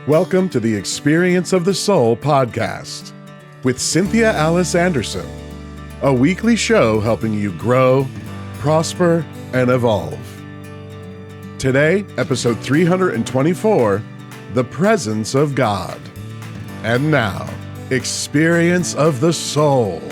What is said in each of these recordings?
Welcome to the Experience of the Soul podcast with Cynthia Alice Anderson, a weekly show helping you grow, prosper, and evolve. Today, episode 324, The Presence of God. And now, Experience of the Soul.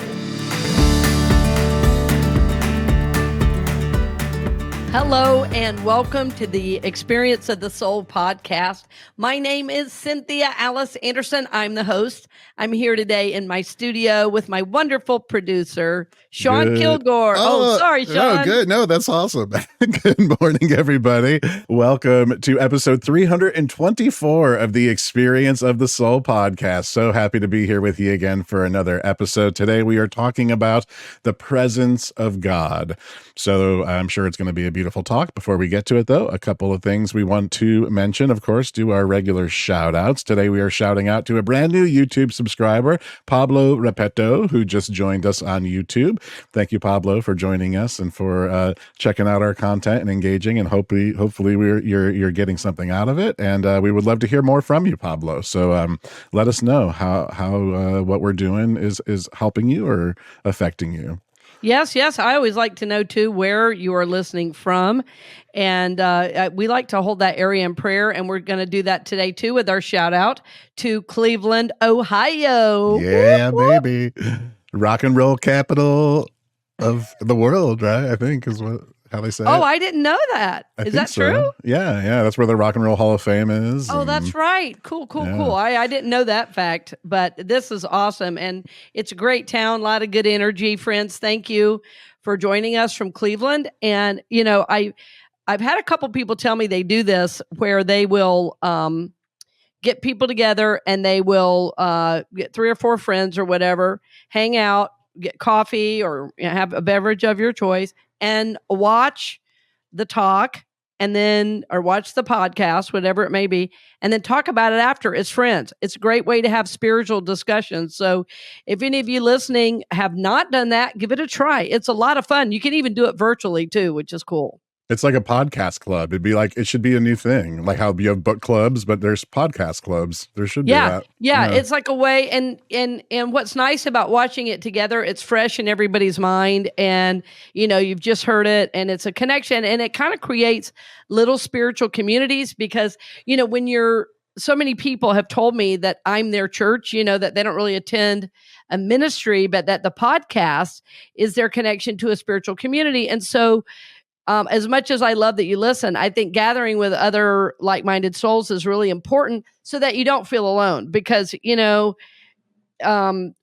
Hello and welcome to the Experience of the Soul podcast. My name is Cynthia Alice Anderson. I'm the host. I'm here today in my studio with my wonderful producer, Shawn Kilgore. Sorry, Shawn. Oh, good. No, that's awesome. Good morning, everybody. Welcome to episode 324 of the Experience of the Soul podcast. So happy to be here with you again for another episode. Today, we are talking about the presence of God. So I'm sure it's going to be a beautiful talk. Before we get to it, though, a couple of things we want to mention. Of course, do our regular shout outs. Today, we are shouting out to a brand new YouTube subscriber, Pablo Repeto, who just joined us on YouTube. Thank you, Pablo, for joining us and for checking out our content and engaging. And hopefully, you're getting something out of it. And we would love to hear more from you, Pablo. So let us know how what we're doing is helping you or affecting you. Yes. I always like to know, too, where you are listening from. And we like to hold that area in prayer. And we're going to do that today, too, with our shout out to Cleveland, Ohio. Yeah, baby. Rock and roll capital of the world, right? I think is how they say it. Oh, I didn't know that. Is that true? Yeah. That's where the Rock and Roll Hall of Fame is. Oh, that's right. Cool. I didn't know that fact, but this is awesome. And it's a great town, a lot of good energy. Friends, thank you for joining us from Cleveland. And, you know, I've had a couple people tell me they do this where they will get people together and they will get 3 or 4 friends or whatever, hang out, get coffee or have a beverage of your choice and watch the talk or watch the podcast, whatever it may be, and then talk about it after as friends. It's a great way to have spiritual discussions. So if any of you listening have not done that, give it a try. It's a lot of fun. You can even do it virtually too, which is cool. It's like a podcast club. It'd be like, it should be a new thing. Like how you have book clubs, but there's podcast clubs. There should be that. Yeah. It's like a way. And what's nice about watching it together, it's fresh in everybody's mind. And, you know, you've just heard it and it's a connection and it kind of creates little spiritual communities because, you know, so many people have told me that I'm their church, you know, that they don't really attend a ministry, but that the podcast is their connection to a spiritual community. And so, as much as I love that you listen, I think gathering with other like-minded souls is really important so that you don't feel alone because, you know,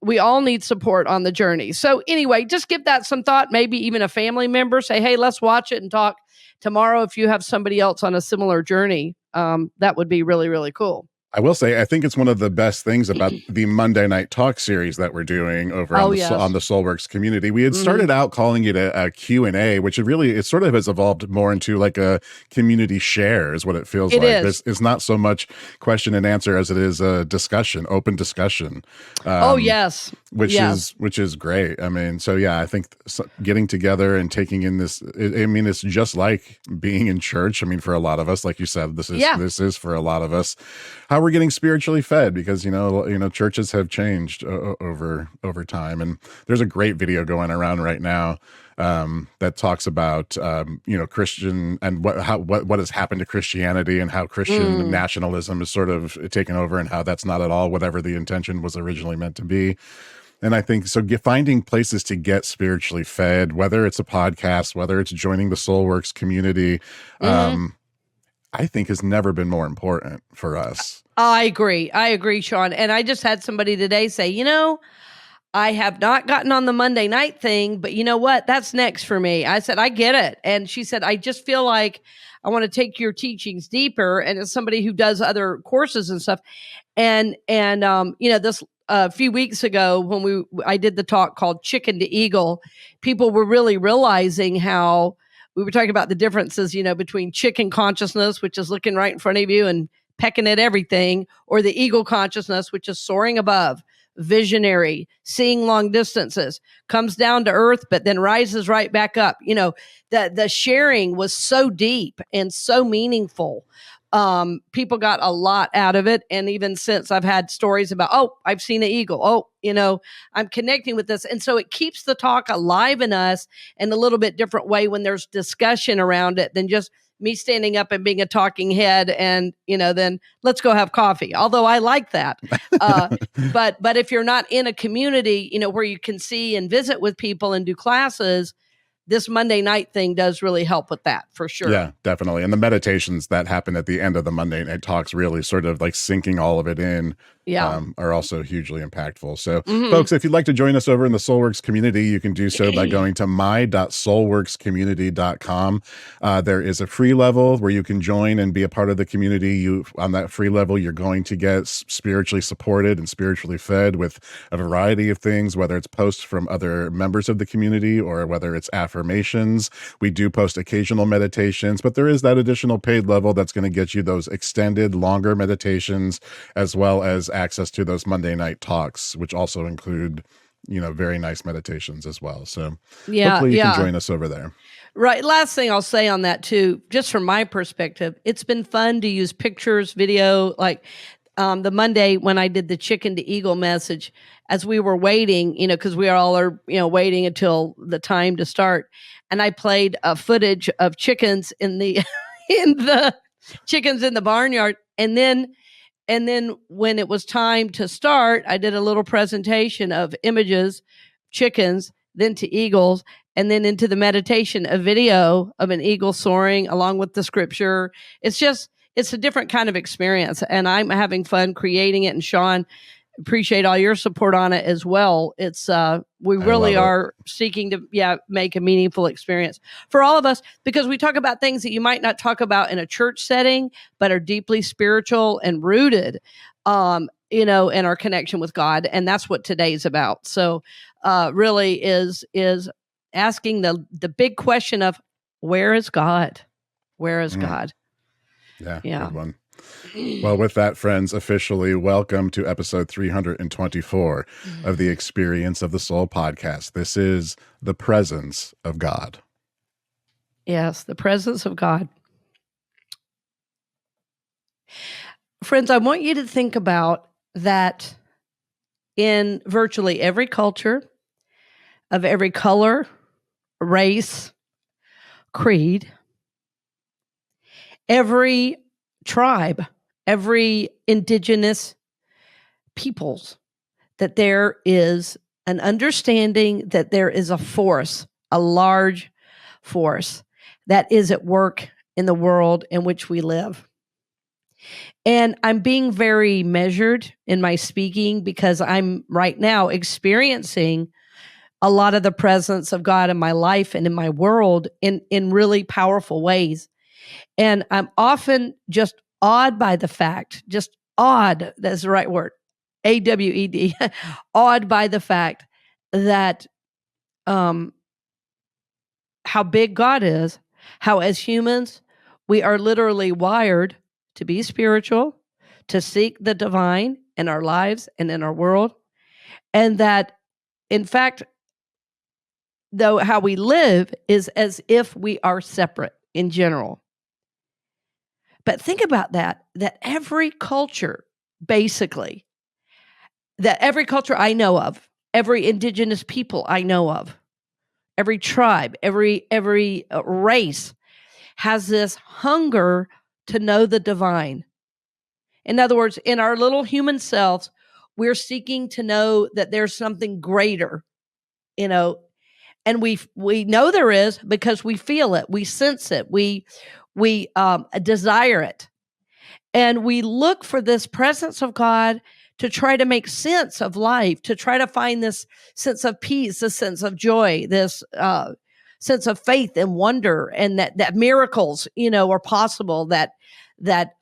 we all need support on the journey. So anyway, just give that some thought, maybe even a family member, say, hey, let's watch it and talk tomorrow. If you have somebody else on a similar journey, that would be really, really cool. I will say, I think it's one of the best things about the Monday Night Talk series that we're doing over on the SoulWorks community. We had started out calling it a Q&A, which it sort of has evolved more into like a community share is what it feels like. It's not so much question and answer as it is a discussion, open discussion. Which is great. I mean, so yeah, I think getting together and taking in this, it's just like being in church. I mean, for a lot of us, like you said, this is for a lot of us how we're getting spiritually fed because, you know, churches have changed over time. And there's a great video going around right now that talks about, Christian and what has happened to Christianity and how Christian nationalism is sort of taken over and how that's not at all whatever the intention was originally meant to be. And I think so finding places to get spiritually fed, whether it's a podcast, whether it's joining the SoulWorks community, I think has never been more important for us. I agree, Shawn. And I just had somebody today say, you know, I have not gotten on the Monday night thing, but you know what? That's next for me. I said, I get it. And she said, I just feel like I want to take your teachings deeper. And as somebody who does other courses and stuff. And this a few weeks ago when I did the talk called Chicken to Eagle, people were really realizing how we were talking about the differences, you know, between chicken consciousness, which is looking right in front of you and pecking at everything, or the eagle consciousness, which is soaring above, visionary, seeing long distances, comes down to earth, but then rises right back up. You know, the sharing was so deep and so meaningful People got a lot out of it. And even since, I've had stories about, oh, I've seen an eagle. Oh, I'm connecting with this. And so it keeps the talk alive in us in a little bit different way when there's discussion around it than just me standing up and being a talking head and, then let's go have coffee. Although I like that. But if you're not in a community, where you can see and visit with people and do classes, this Monday night thing does really help with that, for sure. Yeah, definitely. And the meditations that happen at the end of the Monday night talks, really sort of like sinking all of it in, are also hugely impactful. So folks, if you'd like to join us over in the SoulWorks community, you can do so by going to my.soulworkscommunity.com. There is a free level where you can join and be a part of the community. On that free level, you're going to get spiritually supported and spiritually fed with a variety of things, whether it's posts from other members of the community or whether it's affirmations. We do post occasional meditations, but there is that additional paid level that's going to get you those extended, longer meditations, as well as access to those Monday night talks, which also include, very nice meditations as well. So hopefully you can join us over there. Right. Last thing I'll say on that too, just from my perspective, it's been fun to use pictures, video, like the Monday when I did the chicken to eagle message, as we were waiting, because we all are, waiting until the time to start. And I played footage of chickens in the chickens in the barnyard. And then when it was time to start, I did a little presentation of images, chickens, then to eagles, and then into the meditation, a video of an eagle soaring along with the scripture. It's a different kind of experience, and I'm having fun creating it. And Shawn, appreciate all your support on it as well. It's we really are seeking to make a meaningful experience for all of us, because we talk about things that you might not talk about in a church setting, but are deeply spiritual and rooted, in our connection with God, and that's what today's about. So, really is asking the big question of where is God? Where is God? Yeah, good one. Well, with that, friends, officially welcome to episode 324 of the Experience of the Soul podcast. This is the presence of God. Yes, the presence of God. Friends, I want you to think about that in virtually every culture, of every color, race, creed, every tribe, every indigenous peoples, that there is an understanding that there is a force, a large force that is at work in the world in which we live. And I'm being very measured in my speaking because I'm right now experiencing a lot of the presence of God in my life and in my world in really powerful ways. And I'm often just awed by the fact, that's the right word, AWED, awed by the fact that how big God is, how as humans, we are literally wired to be spiritual, to seek the divine in our lives and in our world. And that, in fact, though how we live is as if we are separate in general. But think about that every culture, basically, that every culture I know of, every indigenous people I know of, every tribe, every race has this hunger to know the divine. In other words, in our little human selves, we're seeking to know that there's something greater, and we know there is because we feel it, we sense it, we desire it. And we look for this presence of God to try to make sense of life, to try to find this sense of peace, this sense of joy, this sense of faith and wonder, and that miracles, are possible, that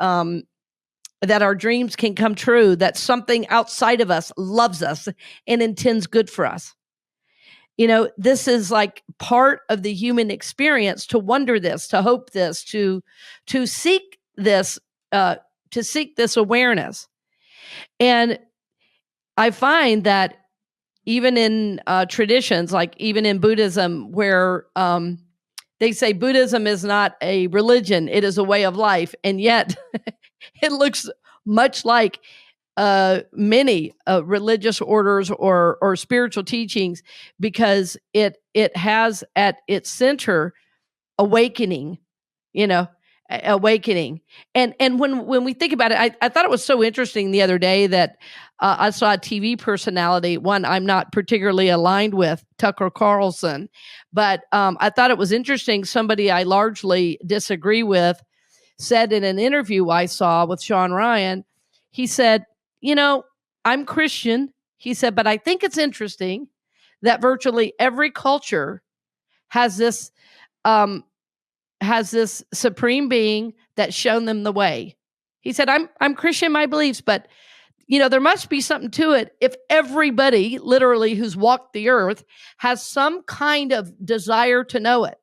our dreams can come true, that something outside of us loves us and intends good for us. This is like part of the human experience, to wonder this, to hope this, to seek this, to seek this awareness. And I find that even in traditions, like even in Buddhism, where They say Buddhism is not a religion, it is a way of life. And yet it looks much like many religious orders or spiritual teachings, because it has at its center awakening, awakening. And when we think about it, I thought it was so interesting the other day that I saw a TV personality, one I'm not particularly aligned with, Tucker Carlson, but I thought it was interesting. Somebody I largely disagree with said in an interview I saw with Sean Ryan, he said, I'm Christian. He said, but I think it's interesting that virtually every culture has this supreme being that's shown them the way. He said, I'm Christian in my beliefs, but there must be something to it if everybody literally who's walked the earth has some kind of desire to know it.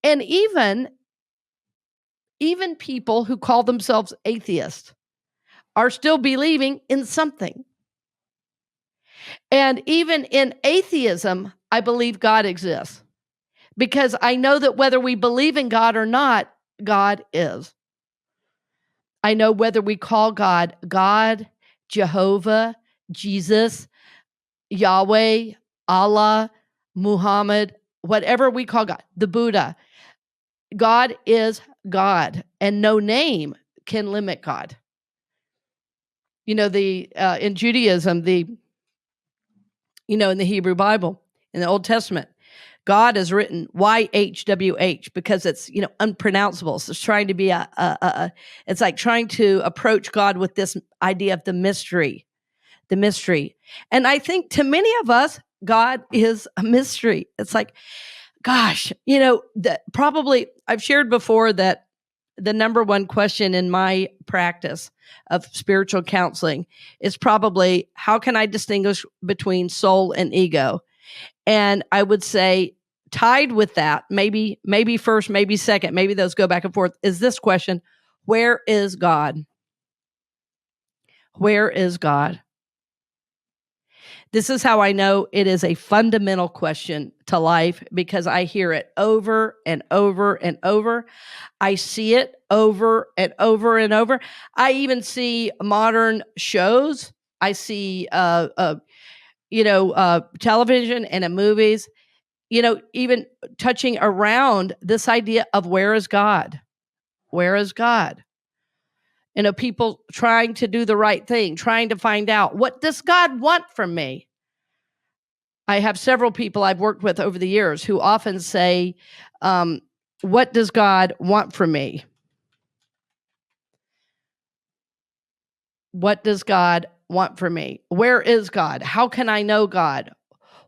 And even people who call themselves atheists are still believing in something. And even in atheism, I believe God exists, because I know that whether we believe in God or not, God is. I know whether we call God, Jehovah, Jesus, Yahweh, Allah, Muhammad, whatever we call God, the Buddha, God is God, and no name can limit God. In Judaism, in the Hebrew Bible, in the Old Testament, God is written YHWH because it's unpronounceable. So it's trying to be it's like trying to approach God with this idea of the mystery. And I think to many of us, God is a mystery. It's like, gosh, probably I've shared before that the number one question in my practice of spiritual counseling is probably, how can I distinguish between soul and ego? And I would say, tied with that, maybe first, maybe second, maybe those go back and forth, is this question: where is God? Where is God? This is how I know it is a fundamental question to life, because I hear it over and over and over. I see it over and over and over. I even see modern shows. I see, television and in movies, even touching around this idea of where is God? Where is God? People trying to do the right thing, trying to find out, what does God want from me? I have several people I've worked with over the years who often say, what does God want from me? What does God want from me? Where is God? How can I know God?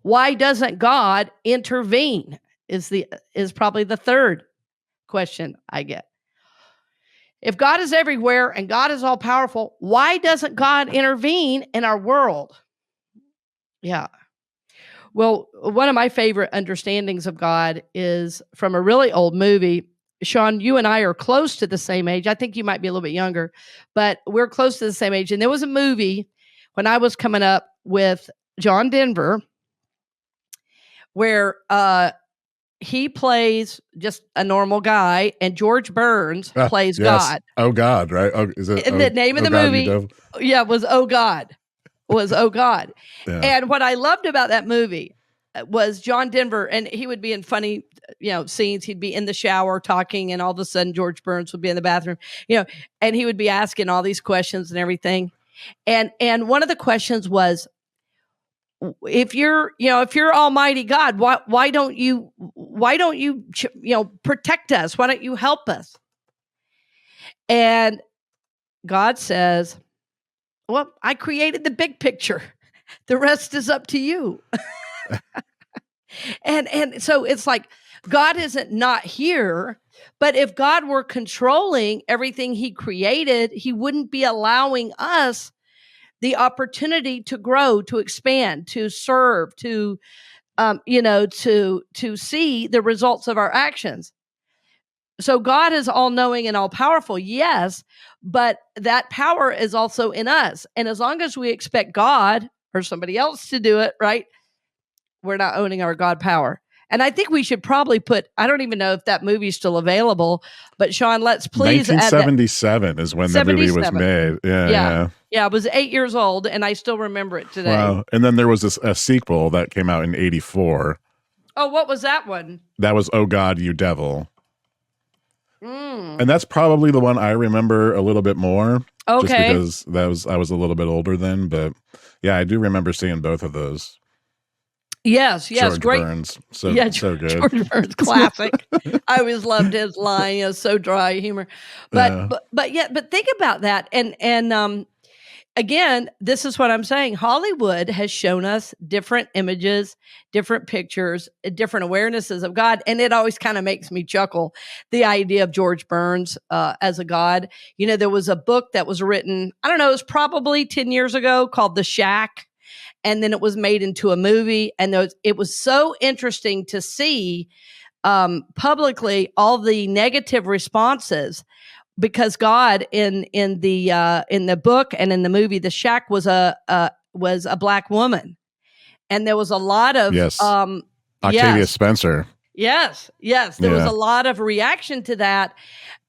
Why doesn't God intervene? Is probably the third question I get. If God is everywhere and God is all powerful, why doesn't God intervene in our world? Yeah. Well, one of my favorite understandings of God is from a really old movie. Shawn, you and I are close to the same age. I think you might be a little bit younger, but we're close to the same age. And there was a movie when I was coming up with John Denver where he plays just a normal guy, and George Burns plays God. Oh God, right? Oh, is it? And the name of the movie, was Oh God. Oh God. Yeah. And what I loved about that movie was John Denver, and he would be in funny, scenes. He'd be in the shower talking, and all of a sudden George Burns would be in the bathroom, and he would be asking all these questions and everything. And one of the questions was, if you're Almighty God, why don't you protect us? Why don't you help us? And God says, well, I created the big picture. The rest is up to you. And so it's like, God isn't not here, but if God were controlling everything he created, he wouldn't be allowing us the opportunity to grow, to expand, to serve, to see the results of our actions. So God is all knowing and all powerful, yes, but that power is also in us. And as long as we expect God or somebody else to do it, right, we're not owning our God power. And I think we should probably put, I don't even know if that movie's still available, but Shawn, let's please 1977 is when the movie was made. Yeah. I was 8 years old and I still remember it today. Wow. And then there was a sequel that came out in 1984. Oh, what was that one? That was Oh God, You Devil. And that's probably the one I remember a little bit more. Okay. Just because I was a little bit older then, but yeah, I do remember seeing both of those. Yes, George great. Burns. So good. George Burns, classic. I always loved his line, so dry humor. But think about that. And again, this is what I'm saying. Hollywood has shown us different images, different pictures, different awarenesses of God. And it always kind of makes me chuckle, the idea of George Burns as a God. There was a book that was written, I don't know, it was probably 10 years ago, called The Shack. And then it was made into a movie. And it was so interesting to see publicly all the negative responses, because God in the book and in the movie, The Shack was a Black woman, and there was a lot of Octavia Spencer. Yes, there was a lot of reaction to that,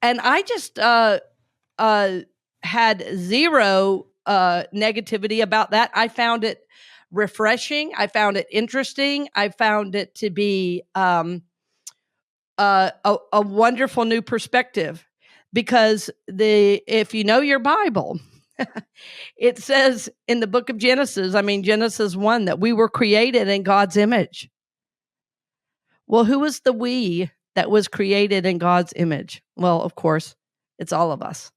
and I just had zero negativity about that. I found it refreshing. I found it interesting. I found it to be a wonderful new perspective. Because if you know your Bible, it says in the book of Genesis, Genesis 1, that we were created in God's image. Well, who was the we that was created in God's image? Well, of course, it's all of us.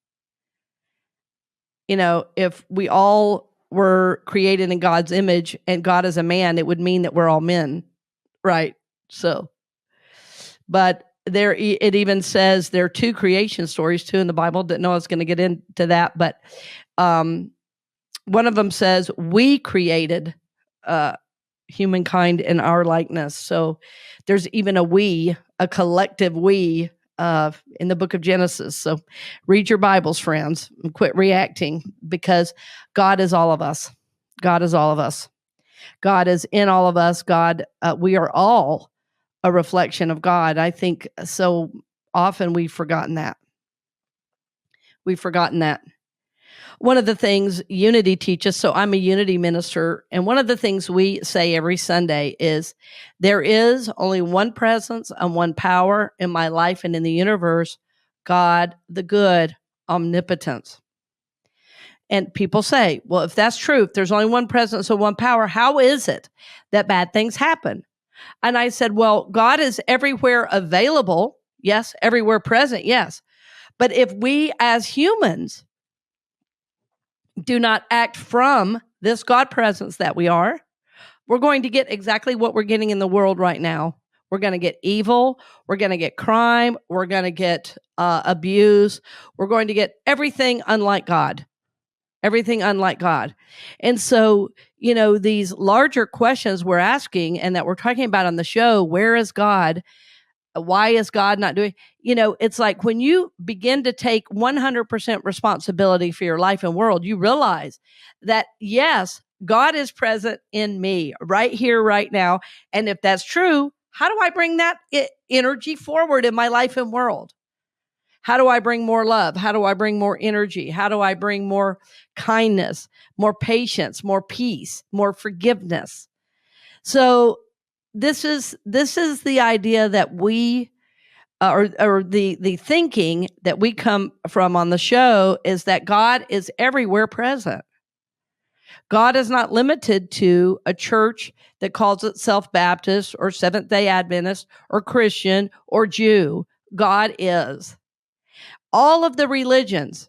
If we all were created in God's image and God is a man, it would mean that we're all men, right? But it even says there are two creation stories too in the Bible. Didn't know I was going to get into that, but one of them says we created humankind in our likeness. So there's even a collective we in the book of Genesis. So read your Bibles, friends, and quit reacting, because God is all of us. God is all of us. God is in all of us. God, we are all a reflection of God. I think so often we've forgotten that. One of the things Unity teaches, so I'm a Unity minister, and one of the things we say every Sunday is there is only one presence and one power in my life and in the universe, God, the good, omnipotence. And people say, well, if that's true, if there's only one presence and one power, how is it that bad things happen? And I said, well, God is everywhere available. Yes. Everywhere present. Yes. But if we as humans do not act from this God presence that we are, we're going to get exactly what we're getting in the world right now. We're going to get evil. We're going to get crime. We're going to get abuse. We're going to get everything unlike God. Everything unlike God. And so, these larger questions we're asking and that we're talking about on the show, where is God? Why is God not doing? It's like when you begin to take 100% responsibility for your life and world, you realize that, yes, God is present in me right here, right now. And if that's true, how do I bring that energy forward in my life and world? How do I bring more love? How do I bring more energy? How do I bring more kindness, more patience, more peace, more forgiveness? So this is the idea that we or the thinking that we come from on the show is that God is everywhere present. God is not limited to a church that calls itself Baptist or Seventh-day Adventist or Christian or Jew. God is. All of the religions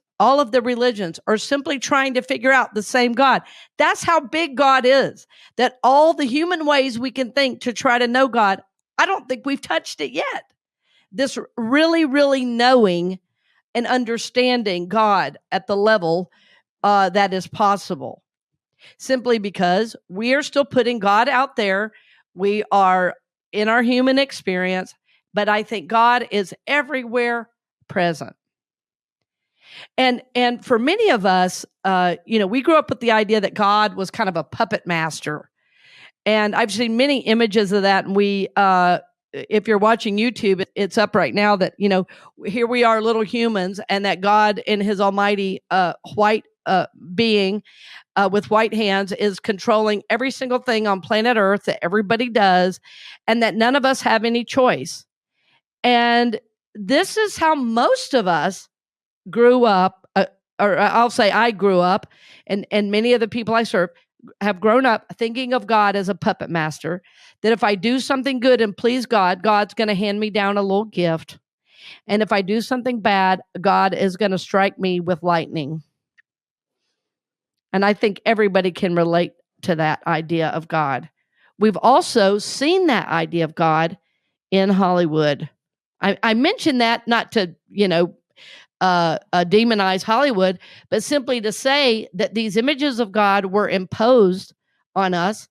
are simply trying to figure out the same God. That's how big God is, that all the human ways we can think to try to know God, I don't think we've touched it yet. This really, really knowing and understanding God at the level that is possible. Simply because we are still putting God out there. We are in our human experience, but I think God is everywhere present. And for many of us, we grew up with the idea that God was kind of a puppet master. And I've seen many images of that. And we, if you're watching YouTube, it's up right now that, here we are, little humans, and that God in his almighty white being with white hands is controlling every single thing on planet Earth that everybody does, and that none of us have any choice. And this is how most of us grew up, or I'll say I grew up, and many of the people I serve have grown up thinking of God as a puppet master, that if I do something good and please God, God's going to hand me down a little gift. And if I do something bad, God is going to strike me with lightning. And I think everybody can relate to that idea of God. We've also seen that idea of God in Hollywood. I mentioned that not to, demonize Hollywood, but simply to say that these images of God were imposed on us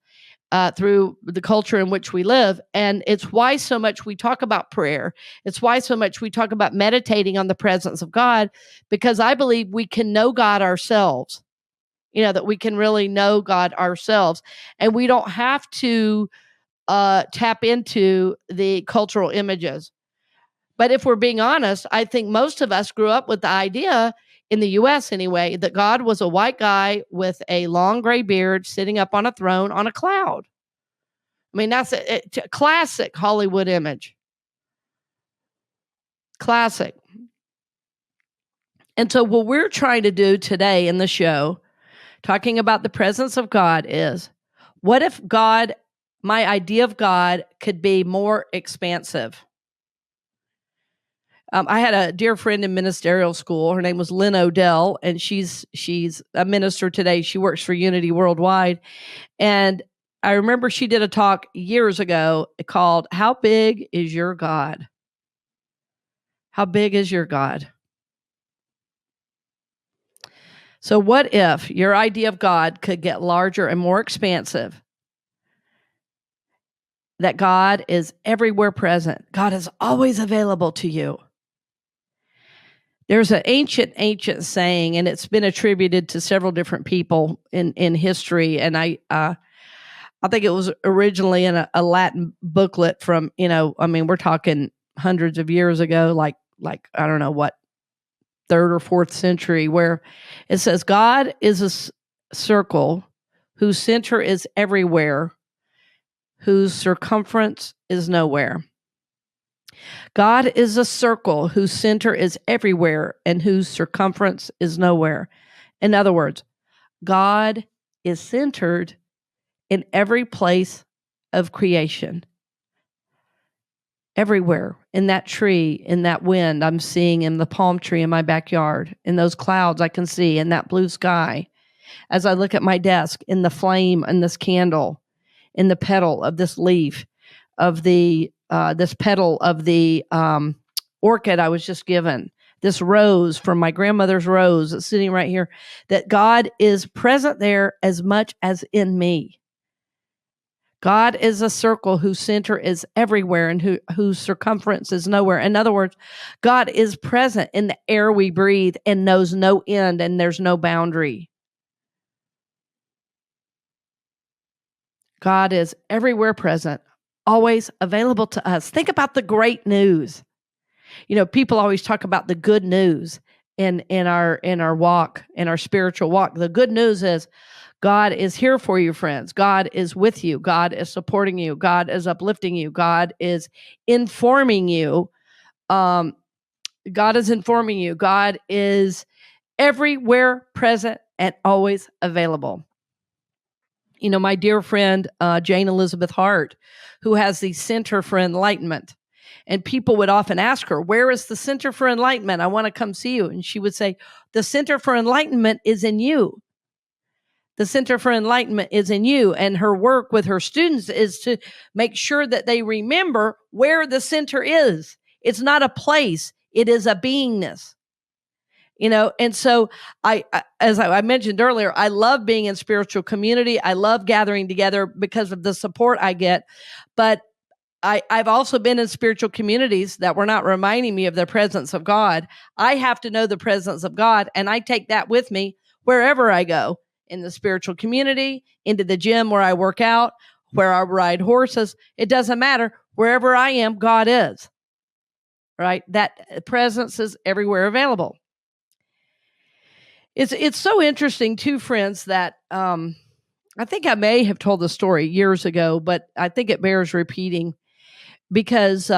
through the culture in which we live. And it's why so much we talk about prayer. It's why so much we talk about meditating on the presence of God, because I believe we can know God ourselves, that we can really know God ourselves. And we don't have to tap into the cultural images. But if we're being honest, I think most of us grew up with the idea, in the US anyway, that God was a white guy with a long gray beard sitting up on a throne on a cloud. I mean, that's a classic Hollywood image. Classic. And so what we're trying to do today in the show, talking about the presence of God, is what if God, my idea of God, could be more expansive? I had a dear friend in ministerial school. Her name was Lynn Odell, and she's a minister today. She works for Unity Worldwide. And I remember she did a talk years ago called, "How Big is Your God?" How big is your God? So what if your idea of God could get larger and more expansive? That God is everywhere present. God is always available to you. There's an ancient saying, and it's been attributed to several different people in history. And I think it was originally in a Latin booklet from, we're talking hundreds of years ago, like I don't know what, 3rd or 4th century, where it says, God is a circle whose center is everywhere, whose circumference is nowhere. God is a circle whose center is everywhere and whose circumference is nowhere. In other words, God is centered in every place of creation. Everywhere, in that tree, in that wind I'm seeing, in the palm tree in my backyard, in those clouds I can see, in that blue sky, as I look at my desk, in the flame in this candle, in the petal of this leaf, of the this petal of the orchid I was just given, this rose from my grandmother's rose that's sitting right here, that God is present there as much as in me. God is a circle whose center is everywhere and whose circumference is nowhere. In other words, God is present in the air we breathe and knows no end, and there's no boundary. God is everywhere present, always available to us. Think about the great news. People always talk about the good news in our walk, in our spiritual walk. The good news is God is here for you, friends. God is with you. God is supporting you. God is uplifting you. God is informing you. God is informing you. God is everywhere present and always available. My dear friend, Jane Elizabeth Hart, who has the Center for Enlightenment. And people would often ask her, "Where is the Center for Enlightenment? I want to come see you." And she would say, "The Center for Enlightenment is in you. The Center for Enlightenment is in you." And her work with her students is to make sure that they remember where the center is. It's not a place, it is a beingness. And so as I mentioned earlier, I love being in spiritual community. I love gathering together because of the support I get. But I've also been in spiritual communities that were not reminding me of the presence of God. I have to know the presence of God, and I take that with me wherever I go, in the spiritual community, into the gym where I work out, where I ride horses. It doesn't matter. Wherever I am, God is. Right? That presence is everywhere available. It's so interesting too, friends, that I think I may have told the story years ago, but I think it bears repeating because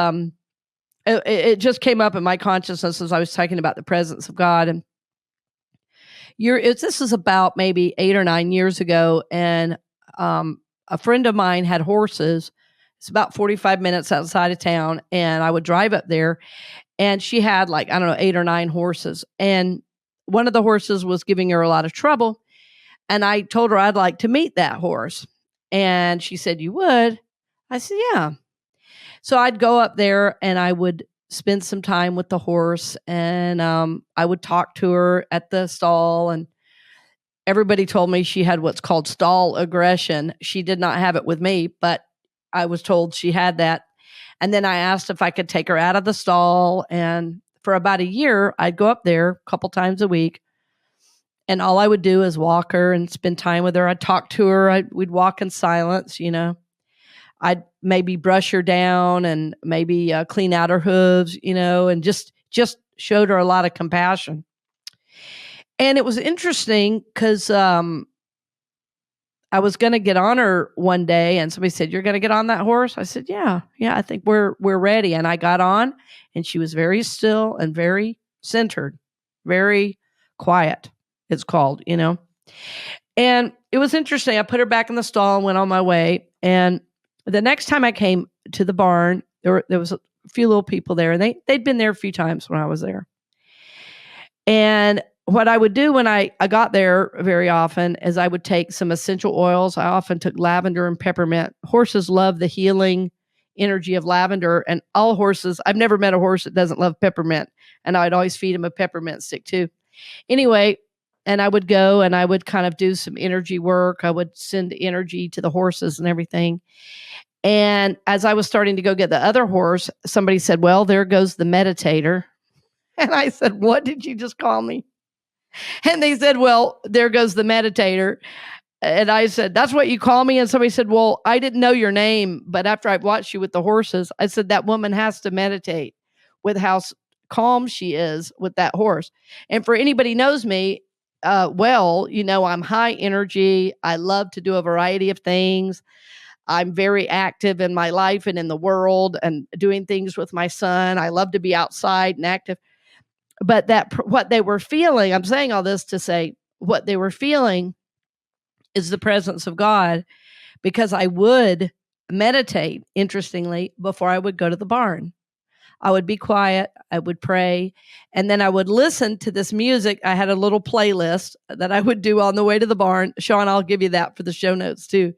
it just came up in my consciousness as I was talking about the presence of God. And this is about maybe 8 or 9 years ago, and a friend of mine had horses. It's about 45 minutes outside of town, and I would drive up there, and she had 8 or 9 horses, and one of the horses was giving her a lot of trouble, and I told her I'd like to meet that horse, and she said, "You would?" I said, "Yeah." So I'd go up there, and I would spend some time with the horse, and I would talk to her at the stall, and everybody told me she had what's called stall aggression. She did not have it with me, but I was told she had that. And then I asked if I could take her out of the stall. And for about a year, I'd go up there a couple times a week. And all I would do is walk her and spend time with her. I'd talk to her. We'd walk in silence, I'd maybe brush her down and maybe clean out her hooves, and just showed her a lot of compassion. And it was interesting because I was going to get on her one day, and somebody said, "You're going to get on that horse?" I said, yeah, I think we're ready. And I got on, and she was very still and very centered, very quiet, it's called, And it was interesting. I put her back in the stall and went on my way. And the next time I came to the barn, there was a few little people there, and they'd been there a few times when I was there. And what I would do when I got there very often is I would take some essential oils. I often took lavender and peppermint. Horses love the healing energy of lavender, and all horses, I've never met a horse that doesn't love peppermint, and I'd always feed him a peppermint stick too. Anyway, and I would go and I would kind of do some energy work. I would send energy to the horses and everything. And as I was starting to go get the other horse, somebody said, "Well, there goes the meditator." And I said, "What did you just call me?" And they said, "Well, there goes the meditator." And I said, "That's what you call me?" And somebody said, "Well, I didn't know your name, but after I've watched you with the horses," I said, "That woman has to meditate with how calm she is with that horse." And for anybody knows me, I'm high energy. I love to do a variety of things. I'm very active in my life and in the world and doing things with my son. I love to be outside and active. But what they were feeling, I'm saying all this to say what they were feeling is the presence of God, because I would meditate, interestingly, before I would go to the barn. I would be quiet, I would pray, and then I would listen to this music. I had a little playlist that I would do on the way to the barn. Shawn, I'll give you that for the show notes too.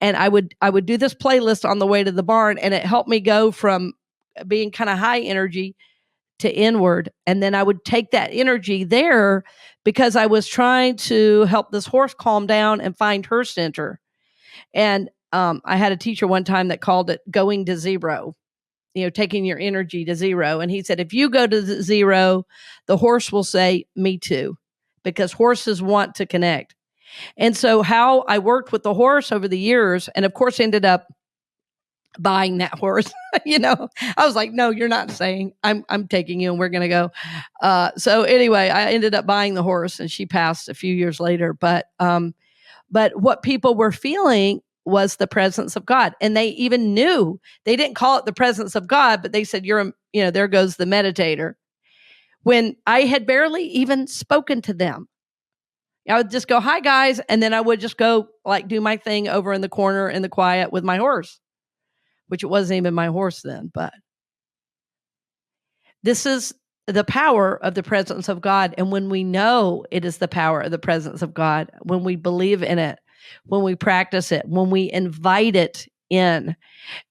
And I would do this playlist on the way to the barn, and it helped me go from being kind of high energy to inward. And then I would take that energy there because I was trying to help this horse calm down and find her center. And I had a teacher one time that called it going to zero, taking your energy to zero. And he said, if you go to zero, the horse will say, "Me too," because horses want to connect. And so how I worked with the horse over the years, and of course ended up buying that horse. I was like, "No, you're not staying. I'm taking you, and we're going to go." So anyway, I ended up buying the horse, and she passed a few years later. But what people were feeling was the presence of God, and they even knew. They didn't call it the presence of God, but they said, there goes the meditator." When I had barely even spoken to them, I would just go, "Hi guys," and then I would just go do my thing over in the corner in the quiet with my horse. Which it wasn't even my horse then, but this is the power of the presence of God. And when we know it is the power of the presence of God, when we believe in it, when we practice it, when we invite it in.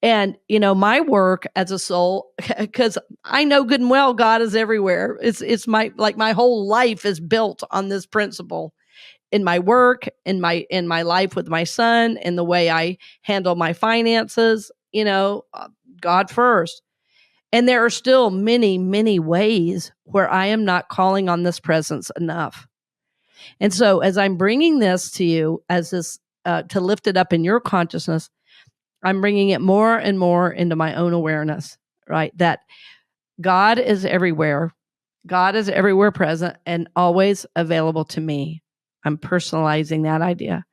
And, my work as a soul, because I know good and well God is everywhere. It's my whole life is built on this principle. In my work, in my life with my son, in the way I handle my finances, God first. And there are still many, many ways where I am not calling on this presence enough. And so as I'm bringing this to you as this, to lift it up in your consciousness, I'm bringing it more and more into my own awareness, right? That God is everywhere. God is everywhere present and always available to me. I'm personalizing that idea.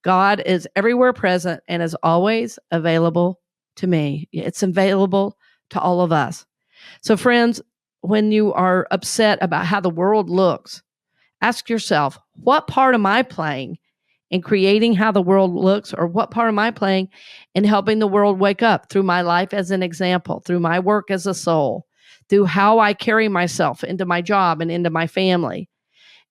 God is everywhere present and is always available to me. It's available to all of us. So, friends, when you are upset about how the world looks, ask yourself, what part am I playing in creating how the world looks, or what part am I playing in helping the world wake up through my life as an example, through my work as a soul, through how I carry myself into my job and into my family?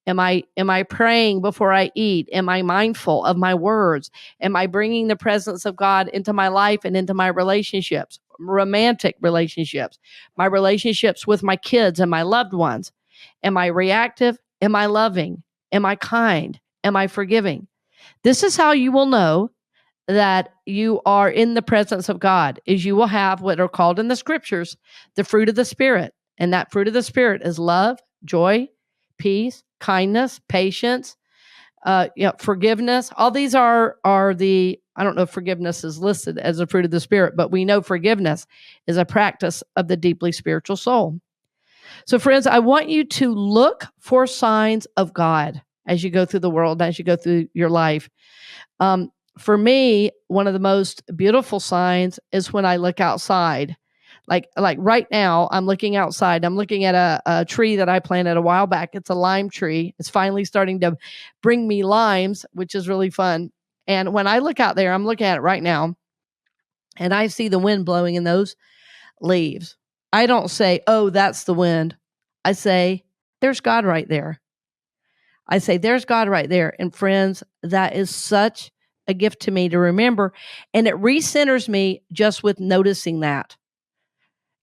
Am I praying before I eat? Am I mindful of my words? Am I bringing the presence of God into my life and into my relationships, romantic relationships, my relationships with my kids and my loved ones? Am I reactive? Am I loving? Am I kind? Am I forgiving? This is how you will know that you are in the presence of God, is you will have what are called in the scriptures the fruit of the Spirit. And that fruit of the Spirit is love, joy, peace, kindness, patience, forgiveness. All these are the, I don't know if forgiveness is listed as a fruit of the Spirit, but we know forgiveness is a practice of the deeply spiritual soul. So, friends, I want you to look for signs of God as you go through the world, as you go through your life. For me, one of the most beautiful signs is when I look outside. Like right now, I'm looking outside. I'm looking at a tree that I planted a while back. It's a lime tree. It's finally starting to bring me limes, which is really fun. And when I look out there, I'm looking at it right now, and I see the wind blowing in those leaves. I don't say, oh, that's the wind. I say, there's God right there. I say, there's God right there. And friends, that is such a gift to me to remember. And it recenters me just with noticing that.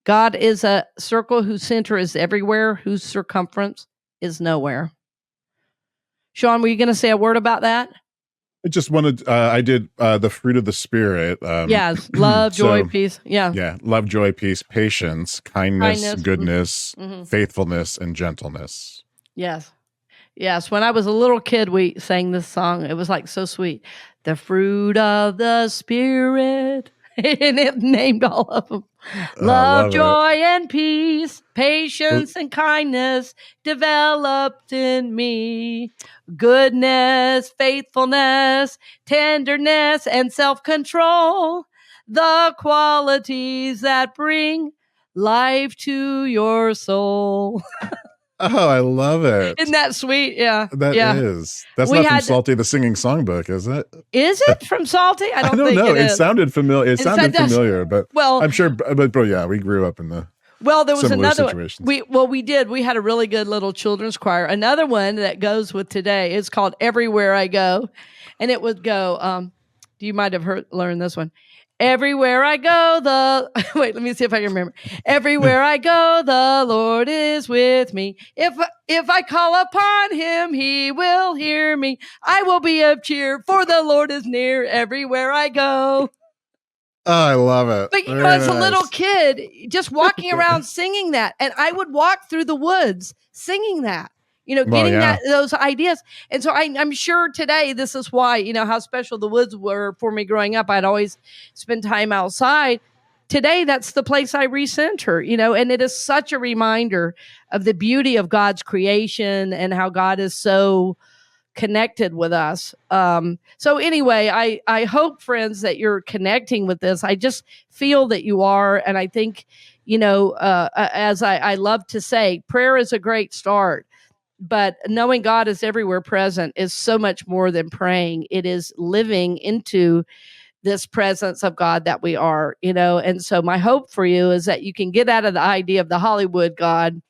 God is a circle whose center is everywhere, whose circumference is nowhere. Shawn, were you going to say a word about that? I just wanted, I did the fruit of the Spirit. Yes, love, joy, peace. Yeah, love, joy, peace, patience, kindness, goodness, faithfulness, and gentleness. Yes. Yes, when I was a little kid, we sang this song. It was like so sweet. The fruit of the Spirit. And it named all of them. Love, joy, and peace, patience and kindness developed in me. Goodness, faithfulness, tenderness, and self-control. The qualities that bring life to your soul. Oh, I love it. Isn't that sweet? Yeah. That is. That's not from Salty the Singing Songbook, is it? Is it from Salty? I don't think know. It sounded familiar. It sounded familiar, but I'm sure. But yeah, we grew up in the there was another situations. We did. We had a really good little children's choir. Another one that goes with today is called Everywhere I Go, and it would go. You might have learned this one. Everywhere I go, wait, let me see if I can remember. Everywhere I go, the Lord is with me. If I call upon him, he will hear me. I will be of cheer, for the Lord is near everywhere I go. Oh, I love it. But as a little kid, just walking around singing that, and I would walk through the woods singing that. Getting those ideas. And so I'm sure today, this is why, how special the woods were for me growing up. I'd always spend time outside. Today, that's the place I recenter, and it is such a reminder of the beauty of God's creation and how God is so connected with us. So anyway, I hope, friends, that you're connecting with this. I just feel that you are. And I think, as I love to say, prayer is a great start. But knowing God is everywhere present is so much more than praying. It is living into this presence of God that we are, And so my hope for you is that you can get out of the idea of the Hollywood God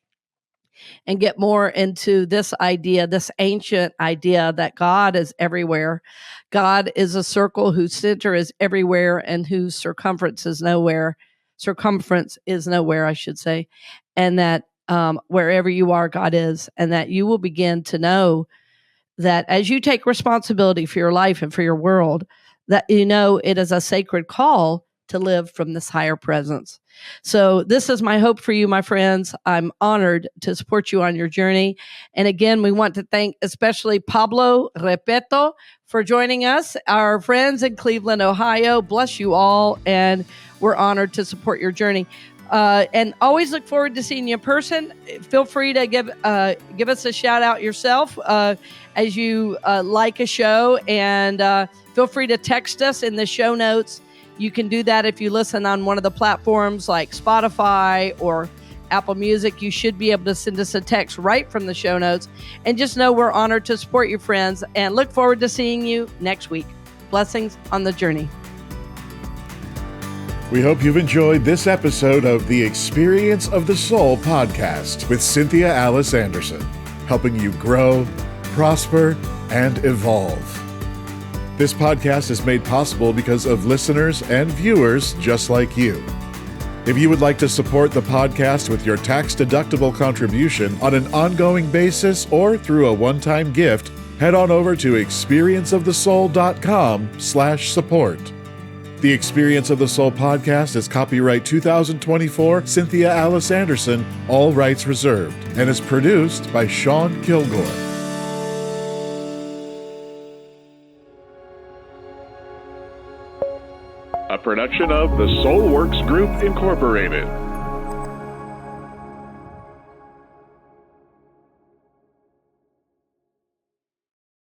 and get more into this idea, this ancient idea that God is everywhere. God is a circle whose center is everywhere and whose circumference is nowhere. Circumference is nowhere, I should say. And that wherever you are, God is, and that you will begin to know that as you take responsibility for your life and for your world, that it is a sacred call to live from this higher presence. So this is my hope for you, my friends. I'm honored to support you on your journey. And again, we want to thank especially Pablo Repeto for joining us. Our friends in Cleveland, Ohio, bless you all. And we're honored to support your journey. And always look forward to seeing you in person. Feel free to give us a shout out yourself as you like a show, and feel free to text us in the show notes. You can do that if you listen on one of the platforms like Spotify or Apple Music. You should be able to send us a text right from the show notes. And just know we're honored to support you, friends, and look forward to seeing you next week. Blessings on the journey. We hope you've enjoyed this episode of the Experience of the Soul podcast with Cynthia Alice Anderson, helping you grow, prosper, and evolve. This podcast is made possible because of listeners and viewers just like you. If you would like to support the podcast with your tax-deductible contribution on an ongoing basis or through a one-time gift, head on over to experienceofthesoul.com/support. The Experience of the Soul podcast is copyright 2024 Cynthia Alice Anderson, all rights reserved, and is produced by Shawn Kilgore. A production of the SoulWorks Group, Incorporated.